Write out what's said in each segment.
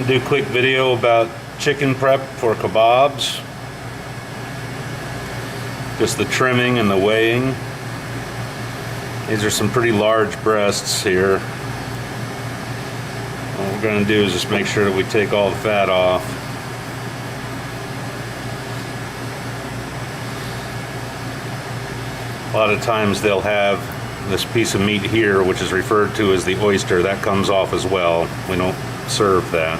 Do a quick video about chicken prep for kebabs. Just the trimming and the weighing. These are some pretty large breasts here. What we're going to do is just make sure that we take all the fat off. A lot of times they'll have this piece of meat here, which is referred to as the oyster. That comes off as well. We don't serve that.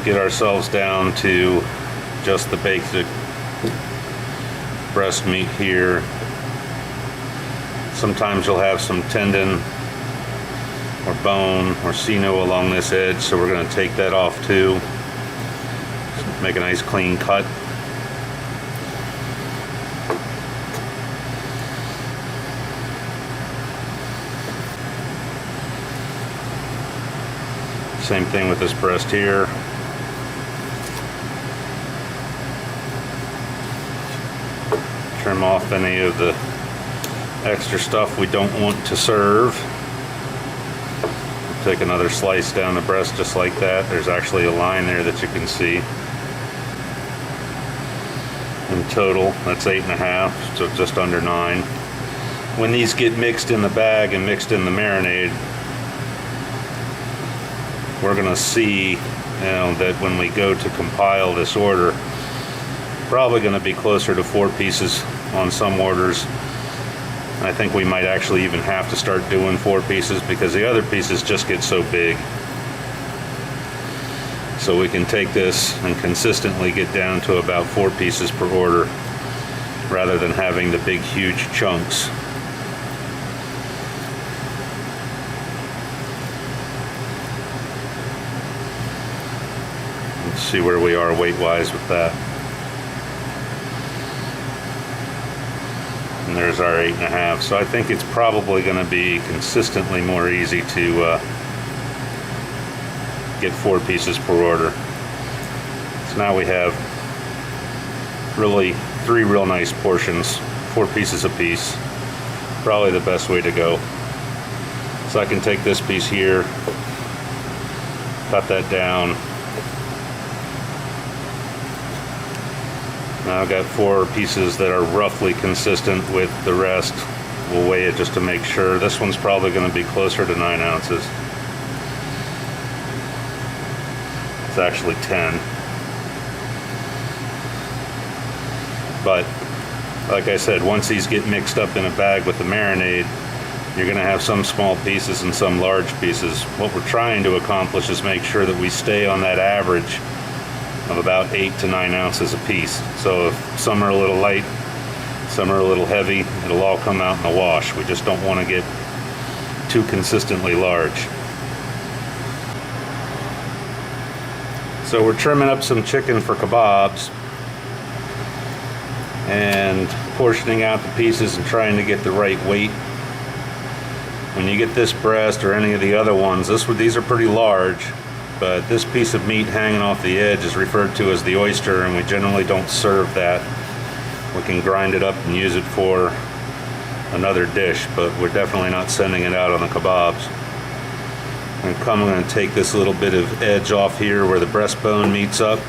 Get ourselves down to just the basic breast meat here. Sometimes you'll have some tendon or bone or sino along this edge, so we're going to take that off too. Make a nice clean cut. Same thing with this breast here. Trim off any of the extra stuff we don't want to serve. Take another slice down the breast just like that. There's actually a line there that you can see. In total, that's 8.5, so just under 9. When these get mixed in the bag and mixed in the marinade, we're going to see, that when we go to compile this order, probably going to be closer to 4 pieces on some orders. I think we might actually even have to start doing 4 pieces because the other pieces just get so big. So we can take this and consistently get down to about 4 pieces per order rather than having the big huge chunks. Let's see where we are weight-wise with that. And there's our 8.5. So I think it's probably going to be consistently more easy to get 4 pieces per order. So now we have really 3 real nice portions, 4 pieces a piece. Probably the best way to go. So I can take this piece here, cut that down. Now I've got 4 pieces that are roughly consistent with the rest. We'll weigh it just to make sure. This one's probably going to be closer to 9 ounces. It's actually 10. But like I said, once these get mixed up in a bag with the marinade, you're going to have some small pieces and some large pieces. What we're trying to accomplish is make sure that we stay on that average of about 8 to 9 ounces a piece. So if some are a little light, some are a little heavy, it'll all come out in the wash. We just don't want to get too consistently large. So we're trimming up some chicken for kebabs and portioning out the pieces and trying to get the right weight. When you get this breast or any of the other ones, these are pretty large. But this piece of meat hanging off the edge is referred to as the oyster, and we generally don't serve that. We can grind it up and use it for another dish, but we're definitely not sending it out on the kebabs. I'm going to take this little bit of edge off here where the breastbone meets up.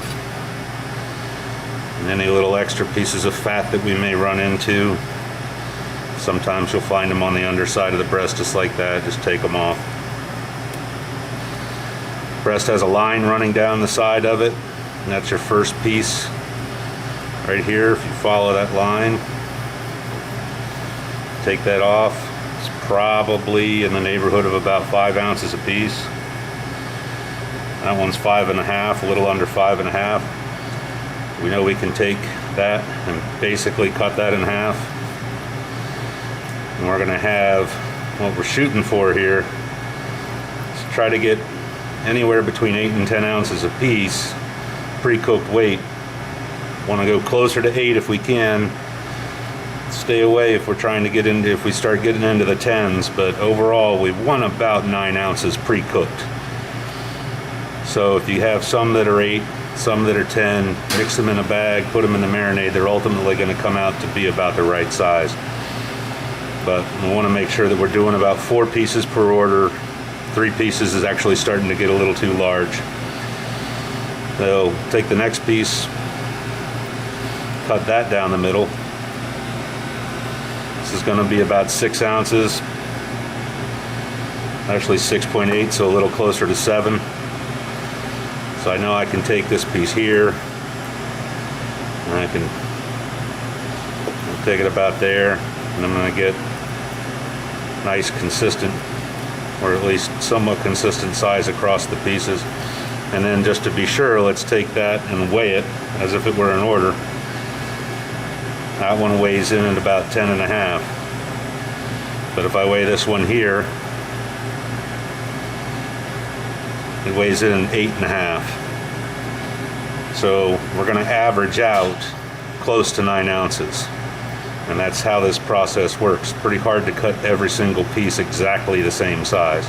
And any little extra pieces of fat that we may run into. Sometimes you'll find them on the underside of the breast just like that. Just take them off. Breast has a line running down the side of it, and that's your first piece right here. If you follow that line, take that off. It's probably in the neighborhood of about 5 ounces a piece. That one's 5.5, a little under 5.5. We know we can take that and basically cut that in half. And we're going to have what we're shooting for here is try to get anywhere between 8 and 10 ounces a piece pre-cooked weight. Want to go closer to 8 if we can. Stay away if we're trying to get into, if we start getting into the 10s, but overall we want about 9 ounces pre-cooked. So if you have some that are 8, some that are 10, mix them in a bag, put them in the marinade, they're ultimately going to come out to be about the right size. But we want to make sure that we're doing about 4 pieces per order 3 pieces is actually starting to get a little too large. So take the next piece, cut that down the middle. This is going to be about 6 ounces, actually 6.8, so a little closer to 7. So I know I can take this piece here, and I can take it about there, and I'm going to get nice consistent, or at least somewhat consistent size across the pieces. And then just to be sure, let's take that and weigh it as if it were an order. That one weighs in at about 10.5. But if I weigh this one here, it weighs in 8.5. So we're going to average out close to 9 ounces. And that's how this process works. Pretty hard to cut every single piece exactly the same size.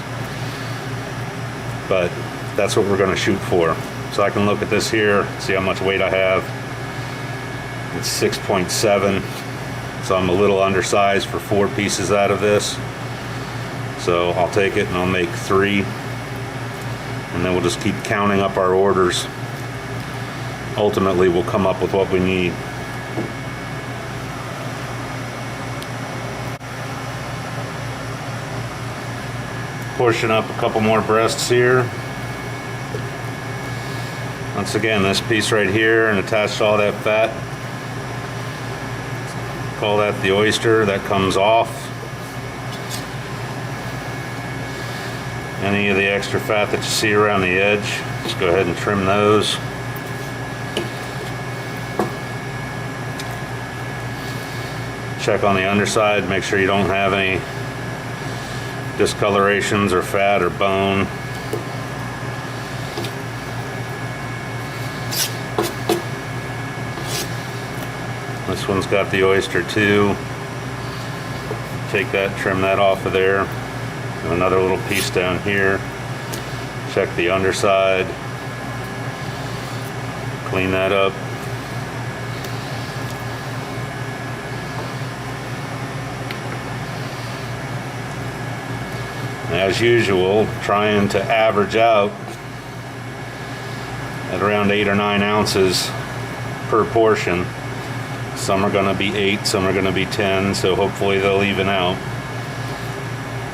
But that's what we're going to shoot for. So I can look at this here, see how much weight I have. It's 6.7. So I'm a little undersized for 4 pieces out of this. So I'll take it and I'll make 3. And then we'll just keep counting up our orders. Ultimately, we'll come up with what we need. Portion up a couple more breasts here. Once again, this piece right here and attached to all that fat, call that the oyster. That comes off. Any of the extra fat that you see around the edge, just go ahead and trim those. Check on the underside, make sure you don't have any discolorations or fat or bone. This one's got the oyster too. Take that, trim that off of there. Another little piece down here. Check the underside. Clean that up. As usual, trying to average out at around 8 or 9 ounces per portion. Some are going to be 8, some are going to be 10, so hopefully they'll even out.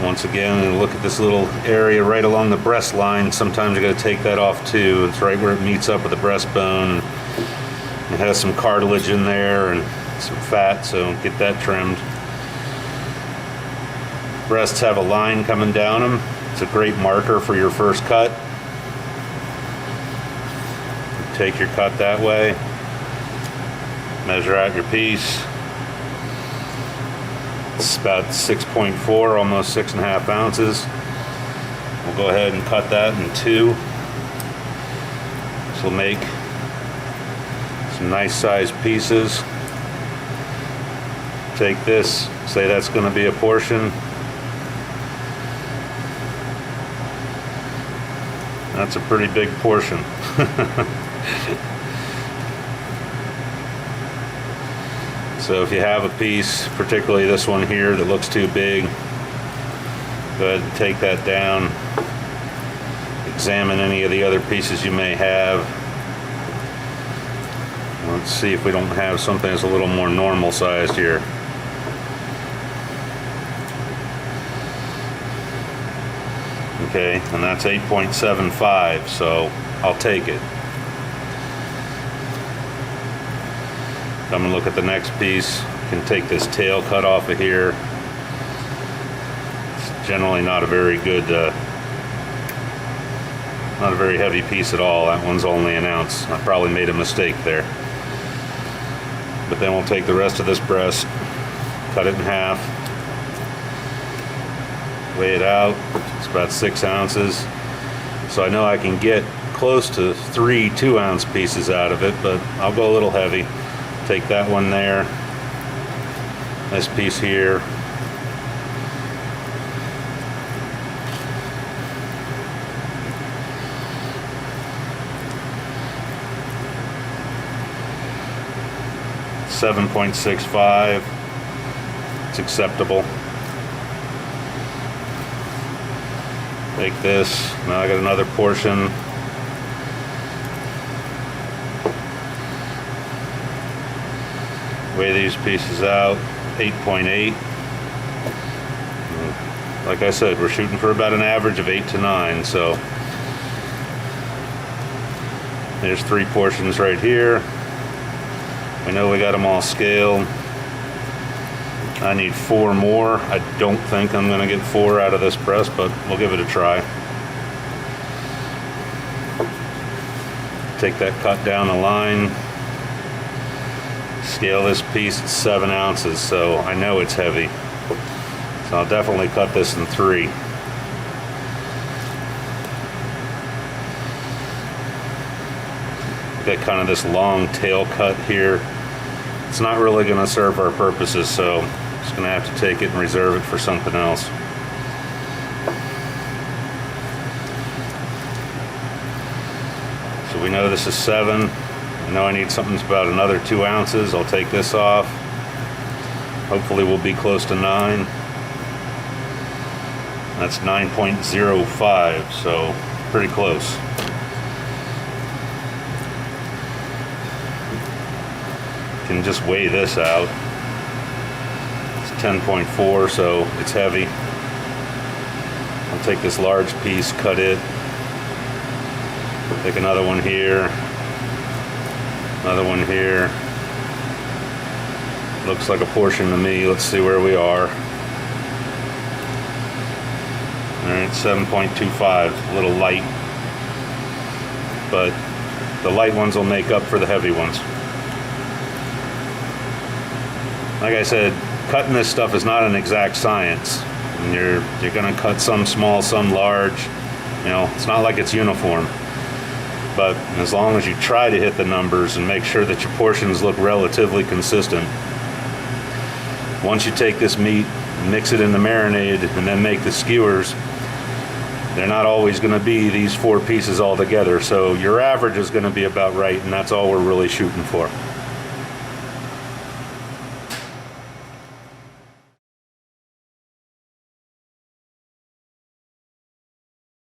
Once again, look at this little area right along the breast line. Sometimes you got to take that off too. It's right where it meets up with the breastbone. It has some cartilage in there and some fat, so get that trimmed. Breasts have a line coming down them. It's a great marker for your first cut. Take your cut that way. Measure out your piece. It's about 6.4, almost 6.5 ounces. We'll go ahead and cut that in 2. This will make some nice sized pieces. Take this, say that's going to be a portion. That's a pretty big portion. So if you have a piece, particularly this one here, that looks too big, go ahead and take that down. Examine any of the other pieces you may have. Let's see if we don't have something that's a little more normal sized here. Okay, and that's 8.75, so I'll take it. I'm going to look at the next piece. Can take this tail cut off of here. It's generally not a very good, not a very heavy piece at all. That one's only an ounce. I probably made a mistake there. But then we'll take the rest of this breast, cut it in half, weigh it out. It's about 6 ounces. So I know I can get close to 3 2-ounce pieces out of it, but I'll go a little heavy. Take that one there, this piece here, $7.65. It's acceptable. Take this. Now I got another portion. Weigh these pieces out. 8.8. Like I said, we're shooting for about an average of 8 to 9. So there's 3 portions right here. We know we got them all scaled. I need 4 more. I don't think I'm going to get 4 out of this press, but we'll give it a try. Take that cut down the line. Scale this piece at 7 ounces, so I know it's heavy. So I'll definitely cut this in 3. Got kind of this long tail cut here. It's not really going to serve our purposes, so I'm just going to have to take it and reserve it for something else. So we know this is 7. I know I need something that's about another 2 ounces. I'll take this off. Hopefully we'll be close to 9. That's 9.05, so pretty close. Can just weigh this out. It's 10.4, so it's heavy. I'll take this large piece, cut it. Take another one here. Another one here. Looks like a portion to me. Let's see where we are. Alright, 7.25. A little light. But the light ones will make up for the heavy ones. Like I said, cutting this stuff is not an exact science. And you're gonna cut some small, some large. You know, it's not like it's uniform. But as long as you try to hit the numbers and make sure that your portions look relatively consistent, once you take this meat, mix it in the marinade, and then make the skewers, they're not always going to be these 4 pieces all together. So your average is going to be about right, and that's all we're really shooting for.